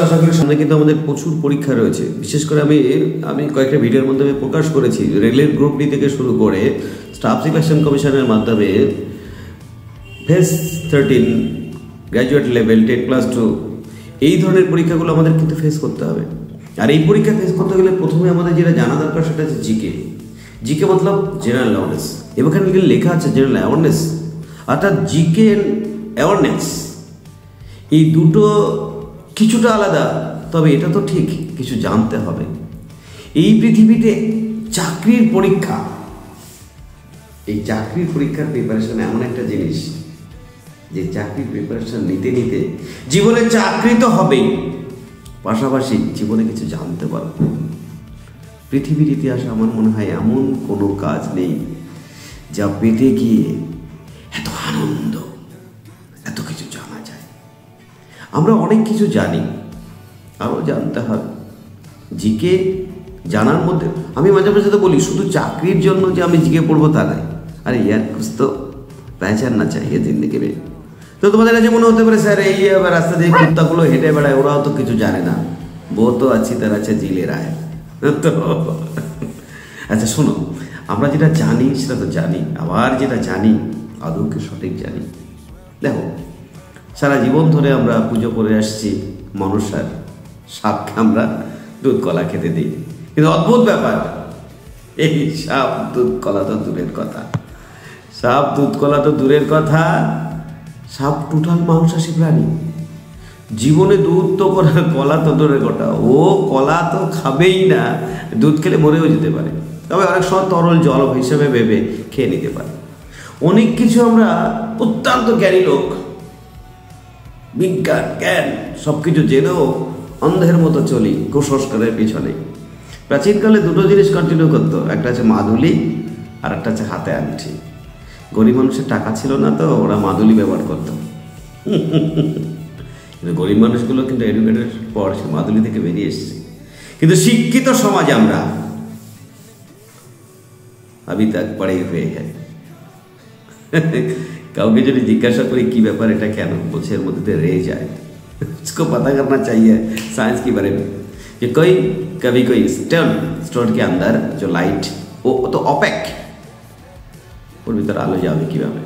আশা করি সামনে কিন্তু আমাদের প্রচুর পরীক্ষা রয়েছে। বিশেষ করে আমি কয়েকটা ভিডিওর মাধ্যমে প্রকাশ করেছি, রেলের গ্রুপ ডি থেকে শুরু করে স্টাফ সিলেকশন কমিশনের মাধ্যমে ফেজ 13 গ্র্যাজুয়েট লেভেল 10+2 এই ধরনের পরীক্ষাগুলো আমাদের কিন্তু ফেস করতে হবে। আর এই পরীক্ষা ফেস করতে গেলে প্রথমে আমাদের যেটা জানা দরকার সেটা হচ্ছে জিকে মতলব জেনারেল অ্যাওয়ারনেস। এবং এখানে লেখা আছে জেনারেল অ্যাওয়ারনেস, অর্থাৎ জিকে অ্যাওয়ারনেস এই দুটো কিছুটা আলাদা, তবে এটা তো ঠিক কিছু জানতে হবে। এই পৃথিবীতে চাকরির পরীক্ষা, এই চাকরির পরীক্ষার প্রিপারেশন এমন একটা জিনিস যে চাকরির প্রিপারেশন নিতে নিতে জীবনে চাকরি তো হবেই, পাশাপাশি জীবনে কিছু জানতে পারবো। পৃথিবীর ইতিহাসে আমার মনে হয় এমন কোনো কাজ নেই যা পেতে গিয়ে এত আনন্দ, এত কিছু জানা যায়। আমরা অনেক কিছু জানি, আরও জানতে হবে। জিকে জানার মধ্যে আমি মাঝে মাঝে তো বলি শুধু চাকরির জন্য যে আমি জিকে পড়বো তা নাই। আরে ইয়ার কুছ তো পেহচান না চাইয়ে জিন্দেগি में। তো তোমাদের কাছে মনে হতে পারে স্যার এই রাস্তা দিয়ে কুত্তাগুলো হেঁটে বেড়ায়, ওরাও তো কিছু জানে না, বো তো अच्छी तरह से जी ले रहा है। তো আচ্ছা শোনো, আমরা যেটা জানি সেটা তো জানি, আবার যেটা জানি আদৌ কি সঠিক জানি? দেখো, সারা জীবন ধরে আমরা পুজো করে আসছি মনসার, সাপকে আমরা দুধ কলা খেতে দিই, কিন্তু অদ্ভুত ব্যাপার, এই সাপ দুধ কলা তো দূরের কথা, সাপ দুধ কলা তো দূরের কথা, সাপ টোটাল মাংসাশী প্রাণী। জীবনে দুধ তো কলা তো দূরের কথা, ও কলা তো খাবেই না, দুধ খেলে মরেও যেতে পারে, তবে অনেক সময় তরল জল হিসেবে ভেবে খেয়ে নিতে পারে। অনেক কিছু আমরা অত্যন্ত জ্ঞানী লোক, বিজ্ঞান জ্ঞান সব কিছু জেনেও অন্ধের মতো চলি কুসংস্কারের পিছনে। প্রাচীনকালে দুটো জিনিস কন্টিনিউ করতো, একটা হচ্ছে মাদুলি আর একটা হচ্ছে হাতে আংটি। গরিব মানুষের টাকা ছিল না, তো ওরা মাদুলি ব্যবহার করতো। কিন্তু গরিব মানুষগুলো কিন্তু এডুকেটেড পর সে মাদুলি থেকে বেরিয়ে এসছে। কিন্তু শিক্ষিত সমাজ আমরা আবি তাক পড়ে হয়ে যায়। কাউকে যদি জিজ্ঞাসা করি কি ব্যাপার, এটা কেন, বলছে এর মধ্যে रह जाए, उसको पता करना चाहिए साइंस के बारे में। कि कभी कोई स्टोन के अंदर जो लाइट वो तो অপেক, ওর ভিতরে আলো যাবে কীভাবে?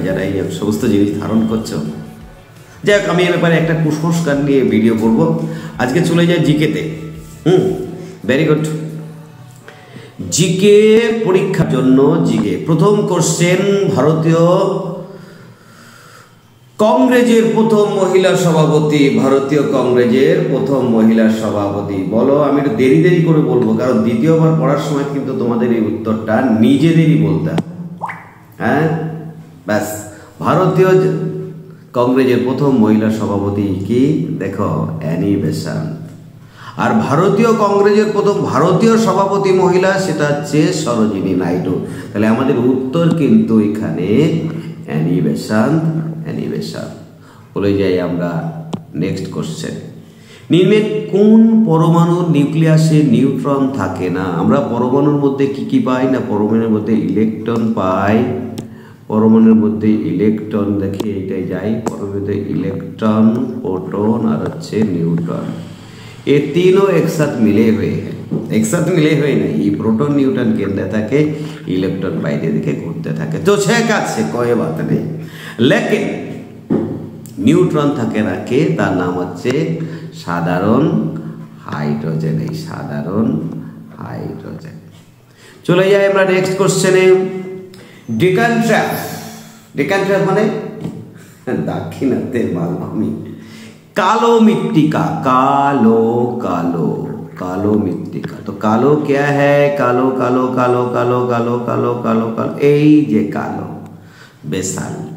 যারা এই সমস্ত জিনিস ধারণ করছো, যাই হোক, আমি এ ব্যাপারে একটা কুসংস্কার নিয়ে ভিডিও করব। আজকে চলে যায় জিকেতে। Very good. জিকে পরীক্ষার জন্য জিকে প্রথম কোশ্চেন, ভারতীয় কংগ্রেসের প্রথম মহিলা সভাপতি, ভারতীয় কংগ্রেসের প্রথম মহিলা সভাপতি বলো। আমি একটু দেরি দেরি করে বলবো, কারণ দ্বিতীয়বার পড়ার সময় কিন্তু তোমাদের এই উত্তরটা নিজেদেরই বলতে হবে। হ্যাঁ, ব্যাস। ভারতীয় কংগ্রেসের প্রথম মহিলা সভাপতি কি? দেখো, অ্যানি বেসান্ত। আর ভারতীয় কংগ্রেসের প্রথম ভারতীয় সভাপতি মহিলা, সেটা হচ্ছে সরোজিনী নাইডু। তাহলে আমাদের উত্তর কিন্তু এখানে অ্যানি বেসান্ত, অ্যানি বেসান্ত। বলে যাই আমরা নেক্সট কোশ্চেন। নিম্নে কোন পরমাণুর নিউক্লিয়াসে নিউট্রন থাকে না? আমরা পরমাণুর মধ্যে কি কি পাই না? পরমাণুর মধ্যে ইলেকট্রন পাই, পরমাণুর মধ্যে ইলেকট্রন, দেখি এইটাই যাই, পরমাণুর মধ্যে ইলেকট্রন, प्रोटॉन আর হচ্ছে নিউট্রন। ये तीनों एक साथ मिले हुए हैं, एक साथ मिले हुए नहीं, प्रोटॉन न्यूट्रन केंद्र থাকে, ইলেকট্রন বাইরে দিকে ঘুরতে থাকে। তো ঠিক আছে, কোई बात नहीं, लेकिन নিউট্রন থাকে না কে? তার নাম হচ্ছে সাধারণ হাইড্রোজেন। এই সাধারণ হাইড্রোজেন। চলে যাই আমরা নেক্সট কোশ্চেনে। ডেকান ট্র্যাপ, ডেকান ট্র্যাপ মানে দাক্ষিণাত্যে মালভূমি। कालो मिट्टी का, कालो कालो कालो मिट्टी का, तो कालो क्या है? कालो कालो कालो कालो कालो कालो कालो कालो, এই যে কালো, বেসাল্ট,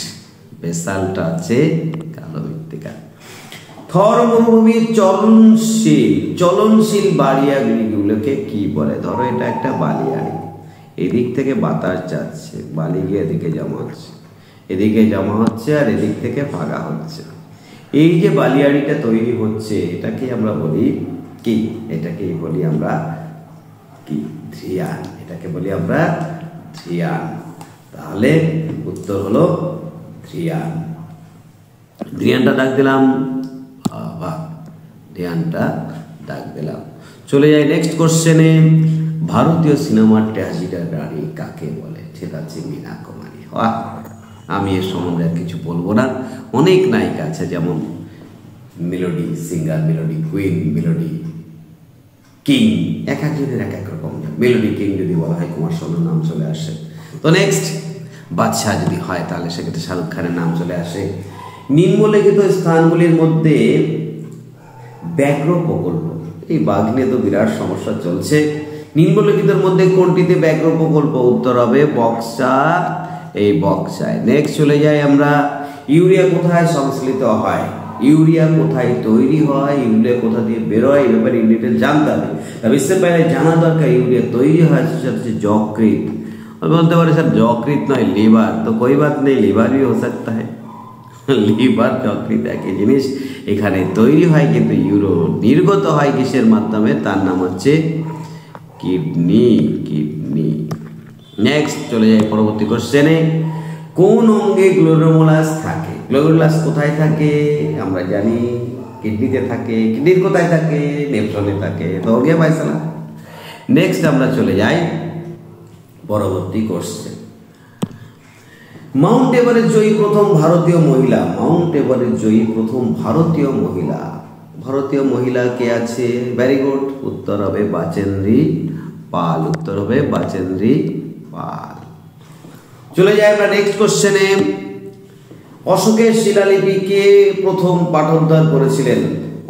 বেসাল্ট আছে কালো মৃত্তিকা। থর মরুভূমির চলনশীল বালিয়াড়িগুলোকে কি বলে? ধরো এটা একটা বালিয়াড়ি, এদিক থেকে বাতাস যাচ্ছে, বালি গিয়ে এদিকে জমা হচ্ছে, এদিকে জমা হচ্ছে, আর এদিক থেকে ভাগা হচ্ছে। এই যে বালিয়াড়িটা তৈরি হচ্ছে, এটাকে আমরা বলি কি? এটাকে বলি আমরা কি? ধ্রিয়ান। এটাকে বলি আমরা ধ্রিয়ান। তাহলে উত্তর হলো ধ্রিয়ান। ধ্যানটা দাগ দিলাম, ধ্যানটা দাগ দিলাম। চলে যাই নেক্সট কোশ্চেনে। ভারতীয় সিনেমার ট্র্যাজেডি রানী কাকে বলে? ঠিক আছে, মীনা কুমারী। আমি এর সম্বন্ধে আর কিছু বলবো না। অনেক নায়িকা আছে, যেমন melody singer, melody queen, melody king, এক একজনের এক এক রকম। মেলোডি কিং যদি বলা হয় কুমার শানুর নাম চলে আসে। তো নেক্সট বাদশাহ যদি হয় তাহলে সেক্ষেত্রে শাহরুখ খানের নাম চলে আসে। নিম্নলিখিত স্থানগুলির মধ্যে ব্যাঘ্র প্রকল্প, এই বাঘ নিয়ে তো বিরাট সমস্যা চলছে। নিম্নলিখিতের মধ্যে কোনটিতে ব্যাঘ্র প্রকল্প? উত্তর হবে বক্সা, এই বক্সায়। নেক্সট চলে যাই আমরা। ইউরিয়া কোথায় সংশ্লিষ্ট হয়? ইউরিয়া কোথায় তৈরি হয়? ইউরিয়া কোথা দিয়ে বেরোয়? এই ব্যাপারে ডিটেল জানতে হবে। তবে इससे पहले জানা দরকার ইউরিয়া তৈরি হয় সেটা হচ্ছে যকৃৎ। বলতে পারে স্যার যকৃৎ নয় লিভার, তো कोई बात नहीं, লিভার भी हो सकता है। লিভার যকৃৎ একই জিনিস। এখানে তৈরি হয়, কিন্তু ইউরো নির্গত হয় কিসের মাধ্যমে? তার নাম হচ্ছে কিডনি, কিডনি। নেক্সট চলে যাই পরবর্তী কোশ্চেনে। কোন অঙ্গে গ্লোমেরুলাস থাকে? গ্লোমেরুলাস কোথায় থাকে? আমরা জানি কিডনিতে থাকে। কিডনির কোথায় থাকে? নেফ্রনে থাকে। তো हो गया फैसला। নেক্সট আমরা চলে যাই পরবর্তী কোশ্চেন। মাউন্ট এভারেস্ট জয়ী প্রথম ভারতীয় মহিলা। মাউন্ট এভারেস্ট জয়ী প্রথম ভারতীয় মহিলা। ভারতীয় মহিলা কে আছে? ভেরি গুড, উত্তর হবে বাচেন্দ্রী পাল। উত্তর হবে বাচেন্দ্রী পাল। চলে যাই আমরা নেক্সট কোশ্চেনে। অশোকের শিলালিপি কে প্রথম পাঠোদ্ধার করেছিলেন?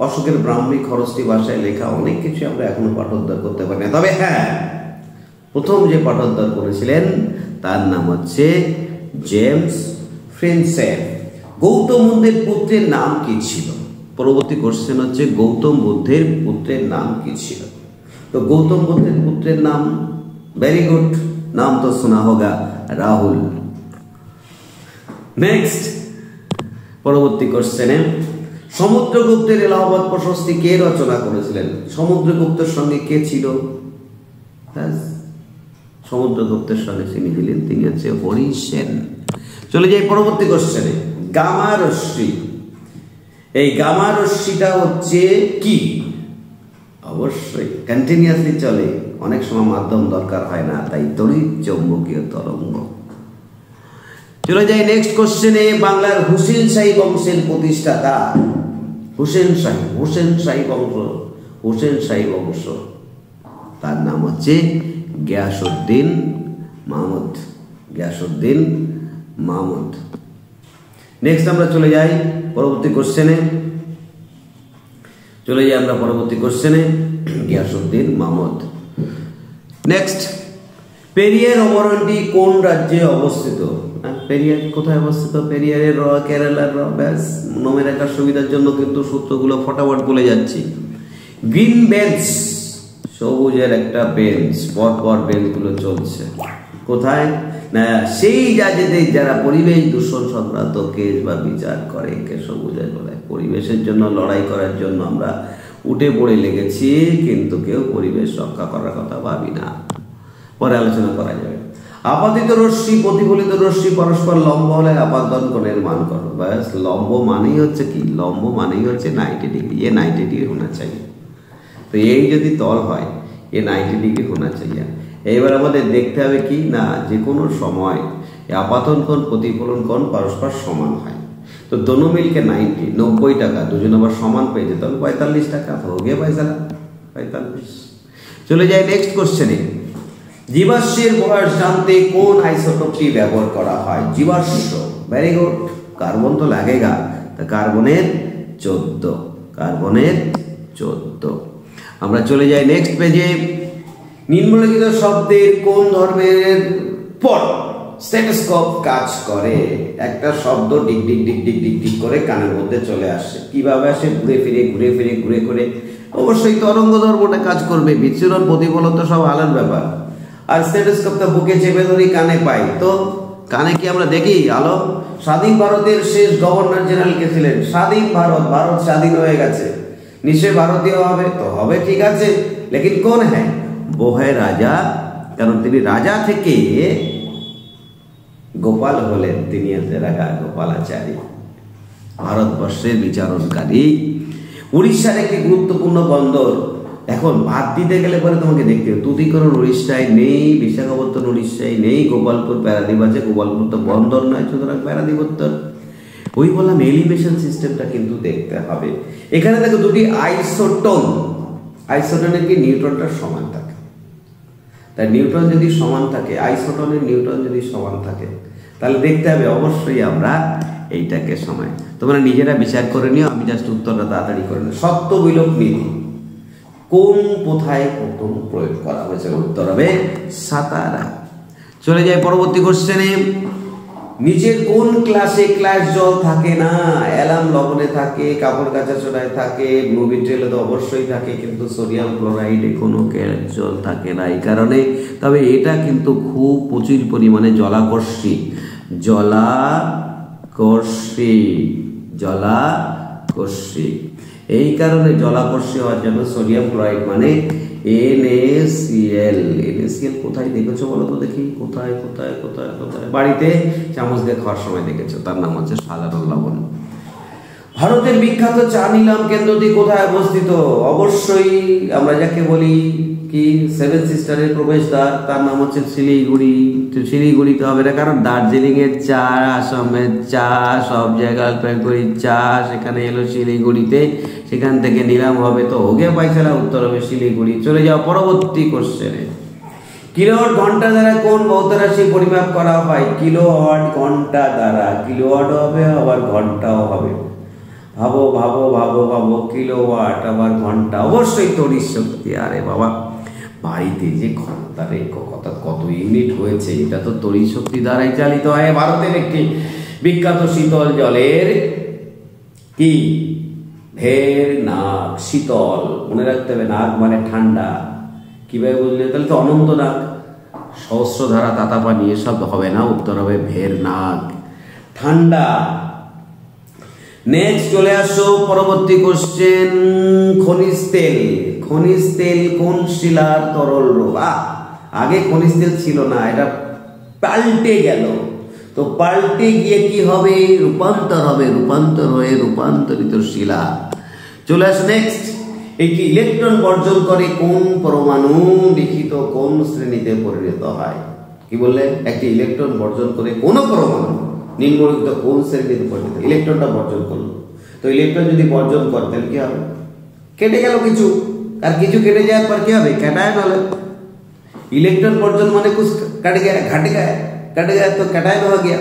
অশোকের ব্রাহ্মী খরস্তি ভাষায় লেখা অনেক কিছু আমরা এখনো পাঠোদ্ধার করতে পারি না, তবে হ্যাঁ, প্রথম যে পাঠোদ্ধার করেছিলেন তার নাম হচ্ছে জেমস ফ্রিন্সেপ। গৌতম বুদ্ধের পুত্রের নাম কি ছিল? পরবর্তী কোশ্চেন হচ্ছে গৌতম বুদ্ধের পুত্রের নাম কি ছিল? তো গৌতম বুদ্ধের পুত্রের নাম, ভেরি গুড, নাম তো শোনা হোগা, রাহুল। নেক্সট পরবর্তী কোশ্চেনে। সমুদ্রগুপ্তের এলাহাবাদ প্রশস্তি কে রচনা করেছিলেন? সমুদ্রগুপ্তের সঙ্গে কে ছিল? সমুদ্রগুপ্তের সঙ্গে যিনি ছিলেন তিনি হচ্ছে হরি সেন। চলে যাই পরবর্তী কোশ্চেনে। গামা রশ্মি, এই গামা রশ্মিটা হচ্ছে কি? অবশ্যই কন্টিনিউয়াসলি চলে, অনেক সময় মাধ্যম দরকার হয় না, তাই তড়িৎ চৌম্বকীয় তরঙ্গ। চলে যাই নেক্সট কোশ্চেনে। বাংলার হুসেন শাহী বংশের প্রতিষ্ঠাতা। হুসেন শাহী, হুসেন শাহী বংশ, হুসেন শাহী বংশ, তার নাম হচ্ছে গিয়াসউদ্দিন মাহমুদ। গিয়াসউদ্দিন মাহমুদ। নেক্সট আমরা চলে যাই পরবর্তী কোশ্চেনে। চলে যাই আমরা পরবর্তী কোশ্চেনে। গিয়াসউদ্দিন মাহমুদ। নেক্সট, পেরিয়ার অভয়ারণ্যটি কোন রাজ্যে অবস্থিত? পেরিয়ার কোথায় অবস্থিত? পেরিয়ারের র, কেরালার র। ব্যাস, মনে রাখার সুবিধার জন্য কিন্তু সূত্রগুলো ফটাফট বলে যাচ্ছি। গ্রিন বেঞ্চ, সবুজের একটা বেঞ্চ, পরপর বেঞ্চগুলো চলছে কোথায়? না সেই জায়গাতে যারা পরিবেশ দূষণ সংক্রান্ত কেস বা বিচার করে, কে সবুজের বলে। পরিবেশের জন্য লড়াই করার জন্য আমরা উঠে পড়ে লেগেছি, কিন্তু কেউ পরিবেশ রক্ষা করার কথা ভাবি না। পরে আলোচনা করা যাবে। আপাতিত রশ্মি, প্রতিফলিত রশ্মি পরস্পর লম্ব হলে আপাতন কোণের মান করো। ব্যাস, লম্ব মানেই হচ্ছে কি? লম্ব মানেই হচ্ছে 90 ডিগ্রি। ये 90 ডিগ্রি होना चाहिए। তো এই যদি তল হয়, ये 90 ডিগ্রি होना चाहिए। এইবার আমাদের দেখতে হবে কি না, যে কোনো সময় আপাতন কোণ প্রতিফলন কোণ পরস্পর সমান হয়। তো दोनों मिलके 90 টাকা, দুজন আবার সমান পেয়ে যেত 45 টাকা। তো हो गया পয়সা 45। চলে যাই নেক্সট কোশ্চেনে। জীবাশ্মের বয়স জানতে কোন আইসোটোপটি ব্যবহার করা হয়? জীবাশ্ম, ভেরি গুড, কার্বন তো লাগেগা, তা কার্বনের 14, কার্বনের 14। আমরা চলে যাই নেক্সট পেজে। নিম্নলিখিত শব্দের কোন ধর্মের পর স্টেথোস্কোপ কাজ করে? একটা শব্দ ডিক ডিক ডিক ডিক ডিক ডিক করে কানের মধ্যে চলে আসে। কিভাবে আসে? ঘুরে ফিরে ঘুরে ফিরে ঘুরে ঘুরে। অবশ্যই তরঙ্গ ধর্মটা কাজ করবে, বিচ্ছুরণ প্রতিফলন তো সব আলাদা ব্যাপার। আর স্টেথোস্কোপটা বুকে চেপে ধরি, কানে পাই। তো কানে কি আমরা দেখি আলো? স্বাধীন ভারতের শেষ গভর্নর জেনারেল কে ছিলেন? স্বাধীন ভারত, ভারত স্বাধীন হয়ে গেছে, নিশ্চয় ভারতীয় হবে। তো হবে, ঠিক আছে, লেকিন কোন হ্যাঁ? वो है রাজা, কারণ তিনি রাজা থেকে গোপাল হলেন, তিনি হচ্ছে রাজা গোপালাচারী। ভারতবর্ষের বিচরণকারী। উড়িষ্যার একটি গুরুত্বপূর্ণ বন্দর। এখন বাদ দিতে গেলে পরে তোমাকে দেখতে হবে তুতিকরণ উড়িষ্যায় নেই, বিশাখাপত্তনম উড়িষ্যায় নেই, গোপালপুর প্যারাদ্বীপ আছে, গোপালপুর তো বন্দর নয়, সুতরাং প্যারাদ্বীপ উত্তর। ওই বললাম এলিভেশন সিস্টেমটা কিন্তু দেখতে হবে। এখানে দেখো দুটি আইসোটোন, আইসোটোনের কি নিউট্রনটা সমান থাকে, তাই নিউট্রন যদি সমান থাকে, আইসোটোনের নিউট্রন যদি সমান থাকে, তাহলে দেখতে হবে অবশ্যই আমরা এইটাকে সময়। তোমরা নিজেরা বিচার করে নিও, আমি জাস্ট উত্তরটা তাড়াতাড়ি করে নিও। সত্য বিলোপ নীতি কোন কোথায় প্রথম প্রয়োগ করা হয়েছে? উত্তর হবে সাতারা। চলে যায় পরবর্তী কোশ্চেনে। নিচের কোন ক্লাসে ক্লাস জল থাকে না? অ্যালাম লবণে থাকে, কাপড় কাচা সোডায় থাকে, ব্লু বিট্রিলে তো অবশ্যই থাকে, কিন্তু সোডিয়াম ক্লোরাইডে কোনো জল থাকে না। এই কারণে, তবে এটা কিন্তু খুব প্রচুর পরিমাণে জলাকর্ষী, জলাকর্ষী, জলাকর্ষী। এই কারণে জলাকর্ষী হওয়ার জন্য সোডিয়াম ক্লোরাইড মানে NaCl। NaCl কোথায় দেখেছো বলো তো দেখি, কোথায় কোথায় কোথায় কোথায়? বাড়িতে চামচ দিয়ে খাওয়ার সময় দেখেছো, তার নাম হচ্ছে সাধারণ লবণ। ভারতের বিখ্যাত চা নিলাম কেন্দ্রটি কোথায় অবস্থিত? অবশ্যই আমরা যাকে বলি কি সেভেন সিস্টারের প্রবেশদ্বার, তার নাম হচ্ছে শিলিগুড়ি। শিলিগুড়িতে হবে না, কারণ দার্জিলিং এর চা, আসামের চা, সব জায়গায় জলপাইগুড়ির চা সেখানে এলো শিলিগুড়িতে, সেখান থেকে নিলাম হবে, তো হোগে পাইছিলাম উত্তর হবে শিলিগুড়ি। চলে যাও পরবর্তী কোশ্চেনে। কিলোওয়াট ঘন্টা দ্বারা কোন ভৌত রাশি পরিমাপ করা হয়? কিলোওয়াট ঘন্টা দ্বারা, কিলোওয়াট হবে আবার ঘন্টাও হবে। ভাবো ভাবো ভাবো ভাবো, কিলোওয়াট আবার ঘন্টা, অবশ্যই তড়িৎ শক্তি। আরে বাবা, বাড়িতে যে ঘন্টার কত ইউনিট হয়েছে, এটা তো তড়িৎ শক্তি দ্বারাই চালিত হয়। ভারতের একটি বিখ্যাত শীতল জলের কি? ভের নাগ। শীতল মনে রাখতে হবে, নাগ মানে ঠান্ডা। কিভাবে বুঝলে? তাহলে তো অনন্ত নাগ, সহস্রধারা, তাতাপানি এসব হবে না, উত্তর হবে ভের নাগ, ঠান্ডা। নেক্সট চলে আসো পরবর্তী কোশ্চেন। খনিজ তেল, খনিজ তেল কোন শিলার তরল রূপ? আগে খনিজ তেল ছিল না, এটা পাল্টে গেল, তো পাল্টে গিয়ে কি হবে? রূপান্তর হবে, রূপান্তর হয়ে রূপান্তরিত শিলা। চলে আসো নেক্সট। একটি ইলেকট্রন বর্জন করে কোন পরমাণু লিখিত কোন শ্রেণীতে পরিণত হয়? কি বললে? একটি ইলেকট্রন বর্জন করে কোন পরমাণু নিম্নলিখিত কোন শ্রেণীতে পরিণত? ইলেকট্রনটা বর্জন করলো, তো ইলেকট্রন যদি বর্জন করে তাহলে কি হবে? কেটে গেল কিছু, আর কিছু কেটে যাওয়ার পর কি হবে? ক্যাটায়ন হলে। इलेक्ट्रॉन वर्जन माने कुछ कट गया, घट गया तो कैटायन हो गया।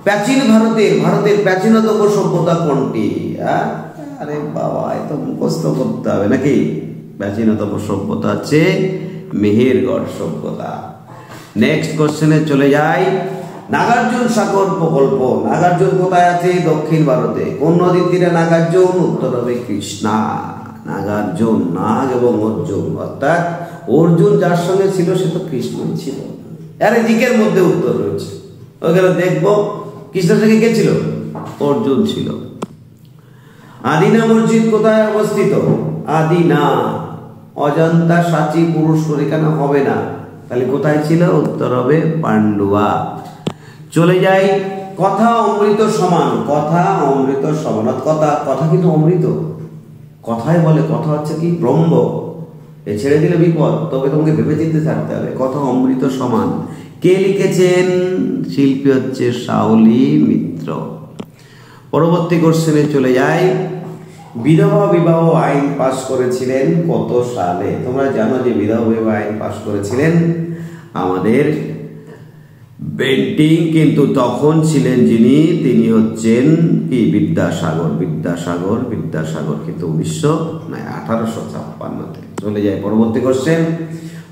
प्राचीन भारतेर प्राचीनतम सभ्यता कोनटी? अरे बाबा ये तो मुखस्त करते হবে নাকি? প্রাচীনতম সভ্যতা আছে মেহেরগড় সভ্যতা। নেক্সট কোশ্চেনে চলে যাই। নাগার্জুন সাগর প্রকল্প, নাগার্জুন কোথায় আছে? দক্ষিণ ভারতে। কোন নদীর তীরে নাগার্জুন? উত্তর হবে কৃষ্ণা। নাগার্জুন, নাগ এবং অর্জুন, অর্থাৎ অর্জুন যার সঙ্গে ছিল সে তো কৃষ্ণই ছিল। আরে জিকের মধ্যে উত্তর রয়েছে, ওখানে দেখবো কৃষ্ণের সঙ্গে কে ছিল? অর্জুন ছিল। আদিনা মসজিদ কোথায় অবস্থিত? আদিনা অজন্তা, সাঁচি, পুরুষপুর এখানে হবে না, তাহলে কোথায় ছিল? উত্তর হবে পান্ডুয়া। চলে যাই। কথা অমৃত সমান, কথা অমৃত সমান, কথা কিন্তু অমৃত, কথাই বলে কথা হচ্ছে কি ব্রহ্ম, এ ছেড়ে দিলে বিপদ, তবে তোমাকে ভেবে চিন্তে থাকতে হবে। কথা অমৃত সমান কে লিখেছেন? শিল্পী হচ্ছে শাওলি মিত্র। পরবর্তী কোশ্চেনে চলে যাই। বিধবা বিবাহ আইন পাশ করেছিলেন কত সালে? তোমরা জানো যে বিধবা বিবাহ আইন পাশ করেছিলেন আমাদের বেন্টিং, কিন্তু তখন ছিলেন যিনি, তিনি হচ্ছেন কি? বিদ্যাসাগর। বিদ্যাসাগর কিন্তু 1856-তে। চলে যায় পরবর্তী কোশ্চেন।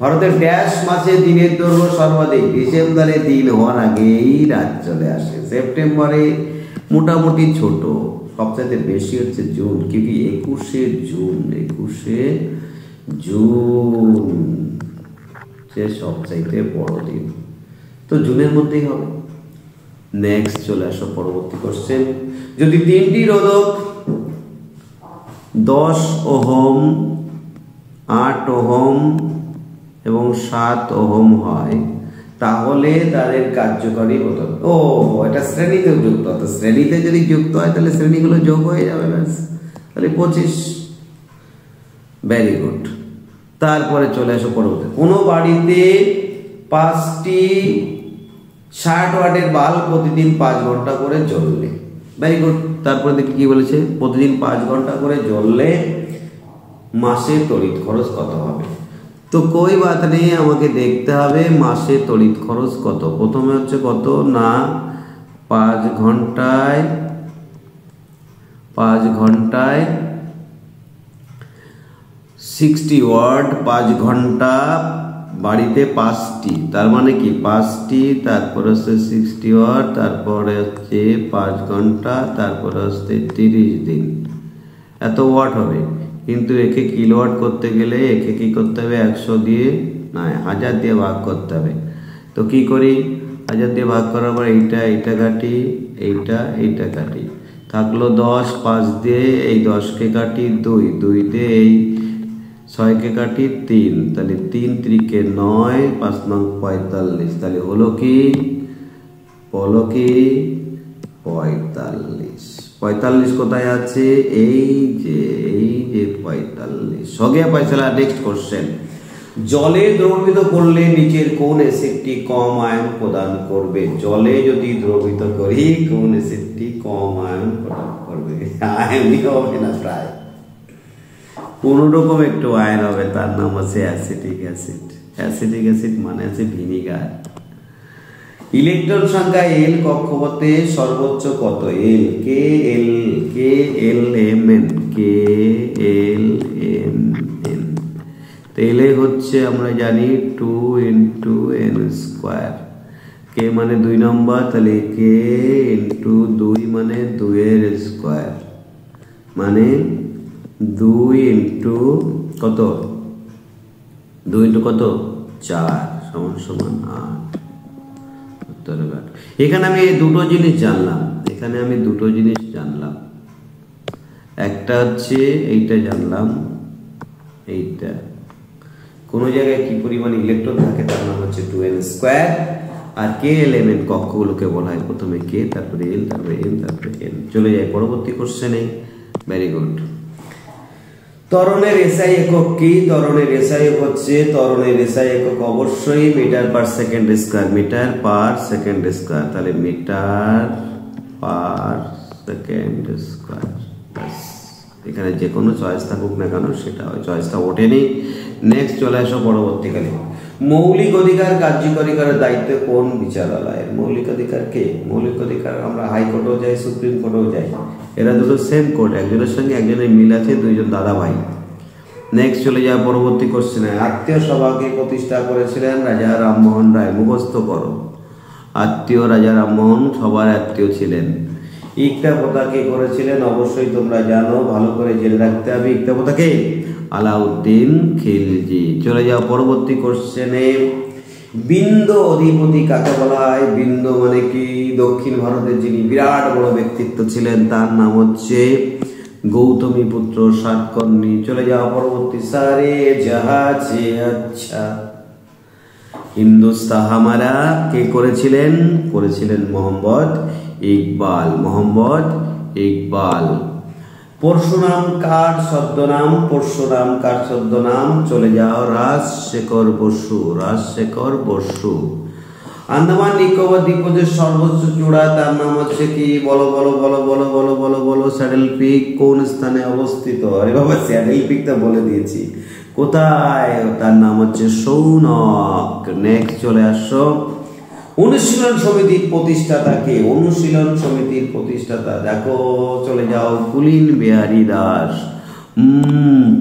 ভারতের ড্যাশ মাসে দিনের দৈর্ঘ্য সর্বাধিক? ডিসেম্বরে দিন হওয়ার আগেই রাত চলে আসে। সেপ্টেম্বরে মোটামুটি ছোট, সবচেয়ে বেশি হচ্ছে জুন, কিন্তু 21শে জুন সে সবচাইতে বড় দিন, তো জুনের মধ্যেই হবে। নেক্সট চলে আসো পরবর্তী কোশ্চেন। যদি তিনটি রোধক 10 ওহম, 8 ওহম এবং 7 ওহম হয়, তাহলে তাদের কার্যকরী বোধন। ও এটা শ্রেণীতেও যুক্ত, তো শ্রেণীতে যদি যুক্ত হয় তাহলে শ্রেণীগুলো যোগ হয়ে যাবে, ব্যাস, তাহলে 25। Very good. তারপরে চলে আসো পরবর্তী। কোনো বাড়িতে 5টি 60 ওয়াটের বাল্ব প্রতিদিন 5 ঘন্টা করে জ্বললে, ভেরি গুড। তারপরে দেখি কি বলেছে, প্রতিদিন 5 ঘন্টা করে জ্বললে মাসে তড়িৎ খরচ কত হবে। তো কই বাত নেই, আমাকে দেখতে হবে মাসে তড়িৎ খরচ কত। প্রথমে হচ্ছে কত না 5 ঘন্টায় 60 ওয়াট, 5 ঘন্টা বাড়িতে 5টি, তার মানে কি 5টি, তারপরে হচ্ছে 60 ওয়াট, তারপরে হচ্ছে 5 ঘন্টা, তারপরে হচ্ছে 30 দিন, এত ওয়াট হবে। কিন্তু একে কিলোওয়াট করতে গেলে একে কি করতে হবে, 100 দিয়ে না 1000 দিয়ে ভাগ করতে হবে। তো কি করি, 1000 দিয়ে ভাগ করার পর এইটা কাটি, এইটা কাটি, থাকলো 10, 5 দিয়ে এই 10কে কাটি 2 দিয়ে এই 6কে কাটি 3, তাহলে 3 × 9, 5 9 45, তাহলে হলো কি 45 কোথায় আছে, এই যে 45 हो गया फैसला। नेक्स्ट क्वेश्चन, জলে দ্রবীভূত করলে নিচের কোন অ্যাসিডটি কম আয়ন প্রদান করবে। জলে যদি দ্রবীভূত করি কোন অ্যাসিডটি কম আয়ন প্রদান করবে। আয়নই হবে না, প্রায় কোনো রকম একটু আয়ন হবে, তার নাম হচ্ছে অ্যাসিটিক অ্যাসিড। অ্যাসিটিক অ্যাসিড মানে আছে ভিনিগার। ইলেকট্রন সংখ্যা এল কক্ষপথে সর্বোচ্চ কত। এল কে এল এম এন এলে হচ্ছে আমরা জানি 2 × n²। কে মানে 2 নম্বর, তাহলে কে ইন্টু 2 মানে 2 এর স্কোয়ার, মানে 2 ইন্টু কত, 2 ইন্টু কত 4 সমান 8। এখানে আমি দুটো জিনিস জানলাম, একটা হচ্ছে এইটা জানলাম, এইটা কোন জায়গায় কি পরিমাণ ইলেকট্রন থাকে তার নাম হচ্ছে 2n²। আর কে এল এম এন কক্ষগুলোকে বলা হয় প্রথমে কে, তারপরে এল, তারপরে এম, তারপরে এন। চলে যায় পরবর্তী কোশ্চেনে। Very good. ত্বরণের এসআই একক কি। ত্বরণের এসআই একক হচ্ছে, ত্বরণের এসআই একক অবশ্যই মিটার/সেকেন্ড², মিটার/সেকেন্ড², তাহলে মিটার/সেকেন্ড²। এখানে যে কোনো চয়েস থাকুক না কেন সেটা হয়, চয়েসটা ওঠেনি। নেক্সট চলে আসো পরবর্তীকালে। মৌলিক অধিকার কার্যকরী করার দায়িত্ব কোন বিচারালয়ের। মৌলিক অধিকার কে, মৌলিক অধিকার আমরা হাইকোর্টেও যাই, সুপ্রিম কোর্টেও যাই, এরা দুটো সেম কোর্ট, একজনের সঙ্গে একজনের মিল আছে, দুইজন দাদা ভাই। নেক্সট চলে যাওয়া পরবর্তী কোশ্চেনে। আত্মীয় সভাকে প্রতিষ্ঠা করেছিলেন রাজা রামমোহন রায়। মুখস্থ করো, আত্মীয় রাজা রামমোহন সবার আত্মীয় ছিলেন। ইকতা প্রথা কে করেছিলেন অবশ্যই তোমরা জানো, ভালো করে জেনে রাখতে হবে। ইকতা প্রথা কে, আলাউদ্দিন খিলজি। চলে যাও পরবর্তী কোশ্চেনে। বিন্দ অধিপতি কাকে বলা হয়। বিন্দ মানে কি, দক্ষিণ ভারতের যিনি বিরাট বড় ব্যক্তিত্ব ছিলেন তার নাম হচ্ছে গৌতমী পুত্র সাতকর্ণী। চলে যাও পরবর্তী। সারে জাহাজে আচ্ছা হিন্দুস্তান হামারা কে করেছিলেন, মোহাম্মদ ইকবাল। পরশুরাম কার ছদ্মনাম। চলে যাও রাজশেখর বসু। আন্দামান নিকোবর দ্বীপপুঞ্জের সর্বোচ্চ চূড়া তার নাম হচ্ছে কি, বলো। স্যাডেল পিক কোন স্থানে অবস্থিত। আরে বাবা স্যাডেল পিকটা বলে দিয়েছি, কোথায়, তার নাম হচ্ছে সৌনক। নেক্সট চলে আসো। অনুশীলন সমিতির প্রতিষ্ঠাতা কে। দেখো, চলে যাও পুলিন বিহারী দাস।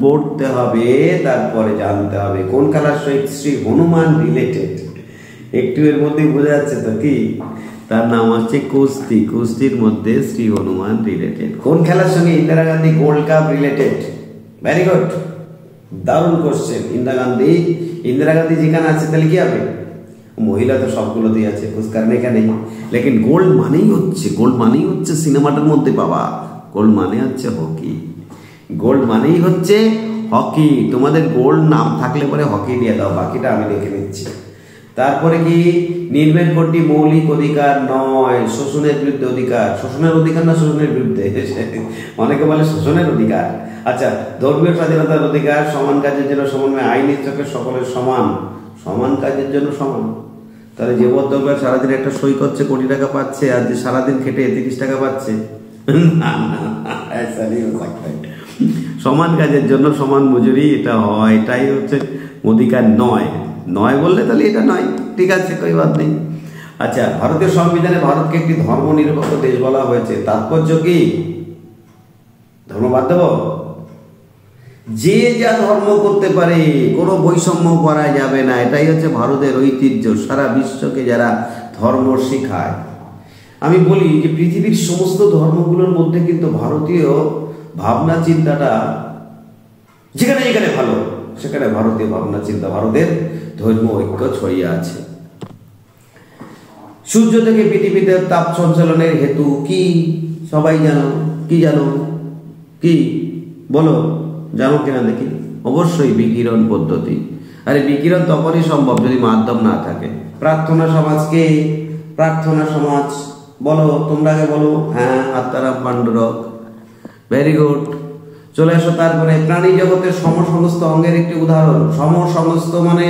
পড়তে হবে, তারপরে জানতে হবে কোন খেলার সহিত শ্রী হনুমান রিলেটেড। একটু এর মধ্যে বোঝা যাচ্ছে তো কি, তার নাম হচ্ছে কুস্তির মধ্যে শ্রী হনুমান রিলেটেড। কোন খেলার সঙ্গে Indira Gandhi gold cup related. Very good, দারুণ কোশ্চেন। ইন্দিরা গান্ধী যেখানে আছে তাহলে কি হবে, মহিলা তো সবগুলোতেই আছে, কুছ করনে কা নেই। লেকিন গোল্ড মানেই হচ্ছে সিনেমাটার মধ্যে বাবা, গোল্ড মানে হচ্ছে হকি। তোমাদের গোল্ড নাম থাকলে পরে হকি দিয়ে দাও, বাকিটা আমি লিখে নিচ্ছি। তারপরে কি নির্ভেদ কোনটি মৌলিক অধিকার নয়, শোষণের বিরুদ্ধে অধিকার। শোষণের অধিকার না শোষণের বিরুদ্ধে? অনেকে বলে শোষণের অধিকার। আচ্ছা, ধর্মীয় স্বাধীনতার অধিকার, সমান কাজের জন্য সমান, আইনের চোখে সকলের সমান, সমান কাজের জন্য সমান। তাহলে যে ভদ্রলোক সারাদিন একটা সই করছে কোটি টাকা পাচ্ছে, আর যে সারাদিন খেটে 30 টাকা পাচ্ছে, সমান কাজের জন্য সমান মজুরি, এটা হয়, এটাই হচ্ছে অধিকার। নয় নয় বললে তাহলে এটা নয়, ঠিক আছে, কই বাদ নেই। আচ্ছা, ভারতীয় সংবিধানে ভারতকে একটি ধর্মনিরপেক্ষ দেশ বলা হয়েছে, তাৎপর্য কি? ধর্ম বাদ দেব? যে যা ধর্ম করতে পারে, কোনো বৈষম্য করা যাবে না, এটাই হচ্ছে ভারতের ঐতিহ্য। সারা বিশ্বকে যারা ধর্ম শেখায়, আমি বলি যে পৃথিবীর সমস্ত ধর্মগুলোর মধ্যে কিন্তু ভারতীয় ভাবনা চিন্তাটা যেখানে যেখানে ভালো, সেখানে ভারতীয় ভাবনা চিন্তা, ভারতের ধর্ম ঐক্য ছড়িয়ে আছে। সূর্য থেকে পৃথিবীতে তাপ সঞ্চালনের হেতু কি? সবাই জানো? কি জানো? কি বলো, জানো কিনা দেখি? অবশ্যই বিকিরণ পদ্ধতি। আরে বিকিরণ তখনই সম্ভব যদি মাধ্যম না থাকে। প্রার্থনা সমাজকে, প্রার্থনা সমাজ বলো, তোমরা আগে বলো। হ্যাঁ, আত্মারাম পাণ্ডুরক, ভেরি গুড। চলে আসো। তারপরে প্রাণী জগতের সমসমস্ত অঙ্গের একটি উদাহরণ। সমসমস্ত মানে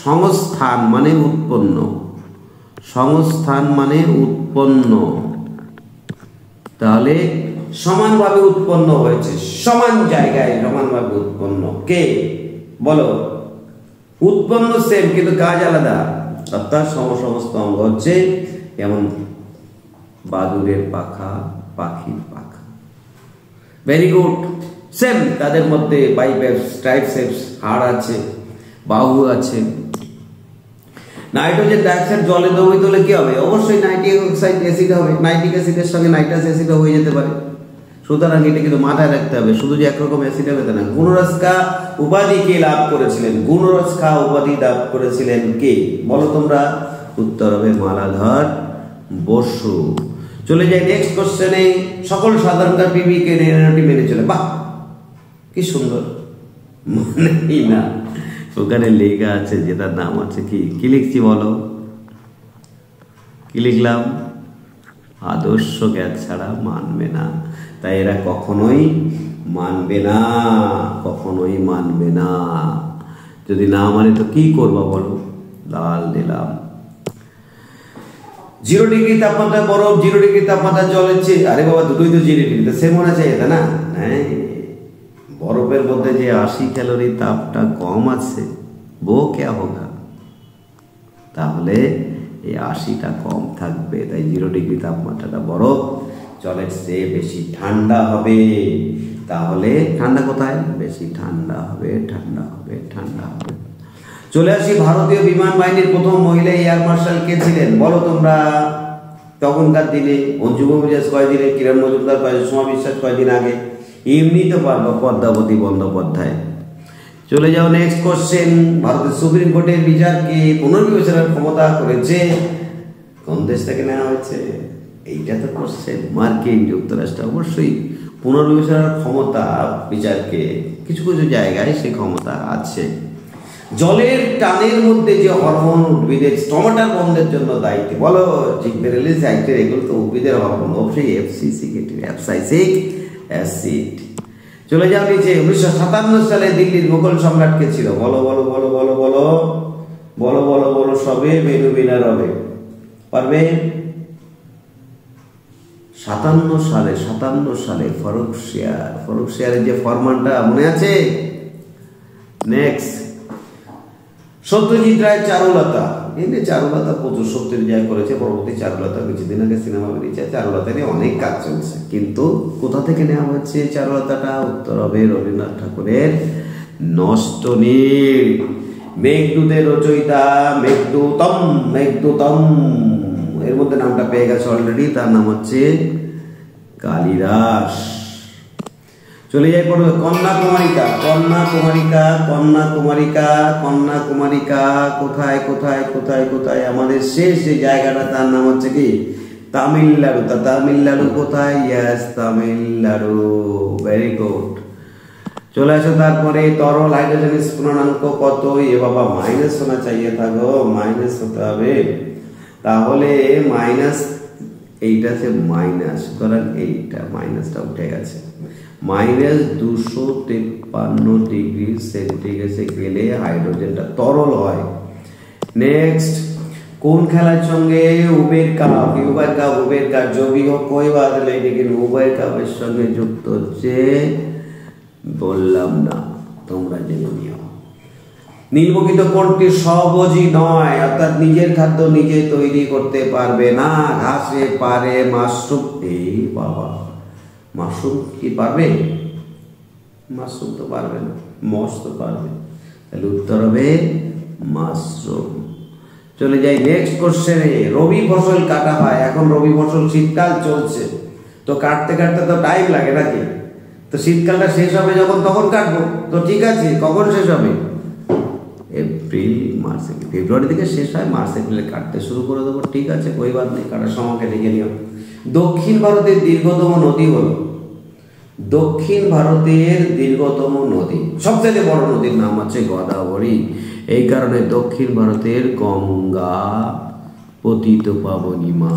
সংস্থান মানে উৎপন্ন, সংস্থান মানে উৎপন্ন, তাহলে সমানভাবে উৎপন্ন হয়েছে, সমান জায়গায় সমানভাবে উৎপন্ন। কে বলো? উৎপন্ন সেম কিন্তু কাজ আলাদা। অর্থাৎ সমস্ত অঙ্গ হচ্ছে যেমন বাদুড়ের পাখা, পাখির পাখা, ভেরি গুড, সেম। তাদের মধ্যে বাইপেপস, ট্রাইসেপস, হাড় আছে, বাহু আছে। নাইট্রোজেন ডাইঅক্সাইড জলে দ্রবীভূত হলে কি হবে? অবশ্যই নাইট্রিক অক্সাইড অ্যাসিড হবে। নাইট্রিক অ্যাসিডের সঙ্গে নাইট্রাস অ্যাসিডও হয়ে যেতে পারে। সুতরাং এটা কিন্তু মাথায় রাখতে হবে, শুধু যে একরকম অ্যাসিড হবে তা না। গুণরস্কা উপাধি কে লাভ করেছিলেন? গুণরস্কা উপাধি লাভ করেছিলেন কে বলো তোমরা? উত্তর হবে মালাধর বসু। চলে যাই নেক্সট কোশ্চেনে। সকল সাধারণকার পিপিকে মেনে চলে। বাহ, কি সুন্দর। মানে না, ওখানে লেখা আছে যেটার নাম আছে কি? কি লিখছি বলো? কি লিখলাম? আদর্শ জ্ঞান ছাড়া মানবে না। তাই এরা কখনোই মানবে না, কখনোই মানবে না। যদি না মানে তো কি করবো বলো? লাল দিলাম। 0 ডিগ্রি তাপমাত্রা বরফ, 0 ডিগ্রি তাপমাত্রা জলের চেয়ে, আরে বাবা দুটোই তো 0 ডিগ্রি, তো সেম হোনা চাই, তাই না? হ্যাঁ, বরফের মধ্যে যে 80 ক্যালোরি তাপটা কম আছে, वो क्या होगा? তাহলে এই 80টা কম থাকবে। তাই 0 ডিগ্রি তাপমাত্রাটা বরফ, জলের চেয়ে বেশি ঠান্ডা হবে। তাহলে ঠান্ডা কোথায়? বেশি ঠান্ডা হবে, ঠান্ডা হবে, ঠান্ডা হবে। চলে আসি, ভারতীয় বিমান বাহিনীর প্রথম মহিলা এয়ার মার্শাল কে ছিলেন বলো তোমরা? তখনকার দিনে অঞ্জু মুভিজাজ কয়দিনে, কিরণ মজুমদার কয়দিন, সুমা বিশ্বাস কয়দিন আগে, এমনি তো পারবো পদ্মাবতী বন্দ্যোপাধ্যায়। চলে যাও নেক্সট কোশ্চেন। ভারতের সুপ্রিম কোর্টের বিচারকে পুনর্বিবেচনার ক্ষমতা করেছে কোন দেশ থেকে নেওয়া হয়েছে? এইটা তো কোশ্চেন। মার্কিন যুক্তরাষ্ট্র। অবশ্যই পুনর্বিবেচনার ক্ষমতা বিচারকে কিছু কিছু জায়গায় সেই ক্ষমতা আছে। জলের টানের মধ্যে যে হরমোন উদ্ভিদের স্টোমাটার বন্ধের জন্য দায়ী বলো? জিবরেলিস, অ্যাক্টিভ, এগুলো তো উদ্ভিদের হরমোন। অবশ্যই এফসিসি, অ্যাবসাইসিক অ্যাসিড। চলে যাও নিচে। 1957 সালে দিল্লির মুঘল সম্রাট কে ছিল বলো? বলো বলো বলো বলো বলো বলো বলো সবে মেনু বিনার হবে, পারবে? 57 সালে ফরুকশিয়ারের যে ফরমানটা মনে আছে? নেক্সট, সত্যজিৎ রায় চারুলতা। এনে চারুলতা প্রচুর সত্যের জয় করেছে। পরবর্তী চারুলতা কিছুদিন আগে সিনেমা বেরিয়েছে। চারুলতা নিয়ে অনেক কাজ চলছে, কিন্তু কোথা থেকে নেওয়া হচ্ছে চারুলতাটা? উত্তর হবে রবীন্দ্রনাথ ঠাকুরের নষ্ট নীল। মেঘদূতের রচয়িতা মেঘদূতম, এর মধ্যে নামটা পেয়ে গেছে অলরেডি, তার নাম হচ্ছে কালিদাস। চলে যাই পড়বে কন্যাকুমারিকা। কোথায় কোথায় কোথায় কোথায়? আমাদের শেষ যে জায়গাটা তার নাম হচ্ছে কি? তামিলনাড়ু। তামিলনাড়ু কোথায়? Yes, Tamil Nadu, very good. চলে আসো তারপরে তরল হাইড্রোজেনের স্ফুটনাঙ্ক কত? এ বাবা মাইনাস होना चाहिए था गो, মাইনাস হতে হবে। তাহলে মাইনাস, এইটা সে মাইনাস, সুতরাং এইটা মাইনাসটা উঠে গেছে। মাইনাস 253 ডিগ্রি সেন্টিগ্রেডে গেলে হাইড্রোজেনটা তরল হয়। নেক্সট, কোন খেলার সঙ্গে উবের কাপ, উবের কাপ জবি হোক कोई बात नहीं, लेकिन উবের কাপের সঙ্গে যুক্ত হচ্ছে, বললাম না, তোমরা জেনে নিও। নিম্নলিখিত কোনটি স্বভোজী নয়, অর্থাৎ নিজের খাদ্য নিজে তৈরি করতে পারবে না? ঘাসে পারে, মাশরুম। এই বাবা, মাশরুম কি পারবে? মাশরুম তো পারবে না, মস তো পারবে। তাহলে উত্তর হবে মাশরুম। চলে যাই নেক্সট কোশ্চেনে। রবি ফসল কাটা হয়, এখন রবি ফসল শীতকাল চলছে, তো কাটতে কাটতে তো টাইম লাগে নাকি? তো শীতকালটা শেষ হবে যখন, তখন কাটবো, তো ঠিক আছে, কখন শেষ হবে? এপ্রিল মার্চ, ফেব্রুয়ারি থেকে শেষ হয়, মার্চ এপ্রিলে কাটতে শুরু করে দেবো, ঠিক আছে, कोई बात नहीं, কাটার সময়কে লিখে নিও। দক্ষিণ ভারতের দীর্ঘতম নদী হলো, দক্ষিণ ভারতের দীর্ঘতম নদী, সবচেয়ে বড় নদীর নাম হচ্ছে গোদাবরী। এই কারণে দক্ষিণ ভারতের গঙ্গা, পতিত পাবনী মা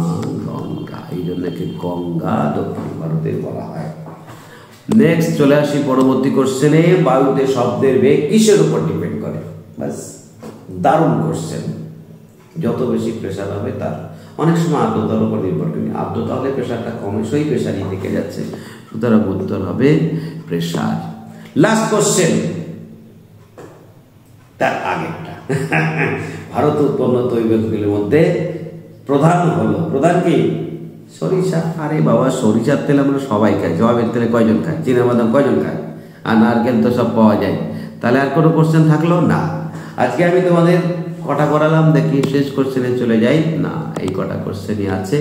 গঙ্গা, এই জন্য গঙ্গা দক্ষিণ ভারতের বলা হয়। নেক্সট চলে আসি পরবর্তী কোশ্চেনে। বায়ুতে শব্দের বেগ কিসের উপর ডিপেন্ড করে? বাস, দারুণ কোশ্চেন। যত বেশি প্রেশার হবে তার, অনেক সময় আর্দ্রতার উপর নির্ভর করে, আর্দ্রতা হলে প্রেশারটা কমে, সেই প্রেশারই থেকে যাচ্ছে, সুতরাং উত্তর হবে প্রেশার। লাস্ট কোশ্চেন, তার আগেরটা। ভারত উৎপন্ন তৈলবীজের মধ্যে প্রধান হলো, প্রধান কি? সরিষা। আরে বাবা, সরিষার তেল আমরা সবাই খাই, জবাবের তেলে কয়জন খায়? চীনাবাদাম কয়জন খায়? আর নারকেল তো সব পাওয়া যায়। তাহলে আর কোনো কোশ্চেন থাকলো না। আজকে আমি তোমাদের কটা করালাম দেখি, শেষ কোশ্চেনে চলে যাই না, এই কটা কোশ্চেনই আছে।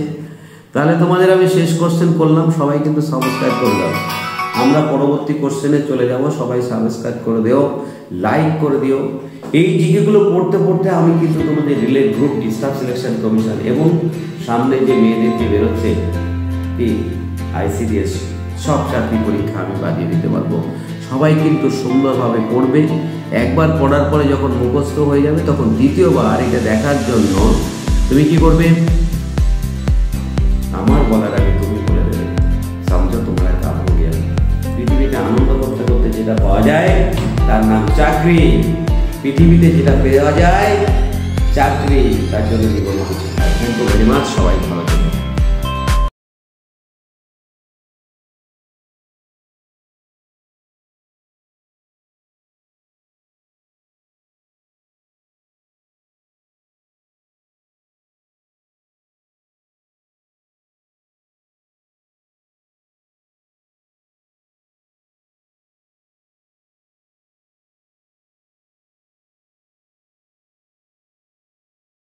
তাহলে তোমাদের আমি শেষ কোশ্চেন করলাম, সবাই কিন্তু সাবস্ক্রাইব করে দাও। আমরা পরবর্তী কোশ্চেনে চলে যাব, সবাই সাবস্ক্রাইব করে দিও, লাইক করে দিও। এই জিকেগুলো পড়তে পড়তে আমি কিন্তু তোমাদের relay group, staff selection commission এবং সামনে যে মেয়েদের যে বেরোচ্ছে কি ICDS, সব চাকরি পরীক্ষা আমি বাজিয়ে দিতে পারবো। সবাই কিন্তু সুন্দরভাবে পড়বে। একবার পড়ার পরে যখন মুখস্থ হয়ে যাবে, তখন দ্বিতীয়বার এটা দেখার জন্য তুমি কি করবে? আমার বলার আগে তুমি বলে দেবে, সমঝো তোমরা কাম হয়ে গেল। পৃথিবীতে আনন্দ করতে করতে যেটা পাওয়া যায় তার নাম চাকরি। পৃথিবীতে যেটা পাওয়া যায় চাকরি, তার জন্য জীবন। থ্যাংক ইউ ভেরি মাচ, সবাই ভালো।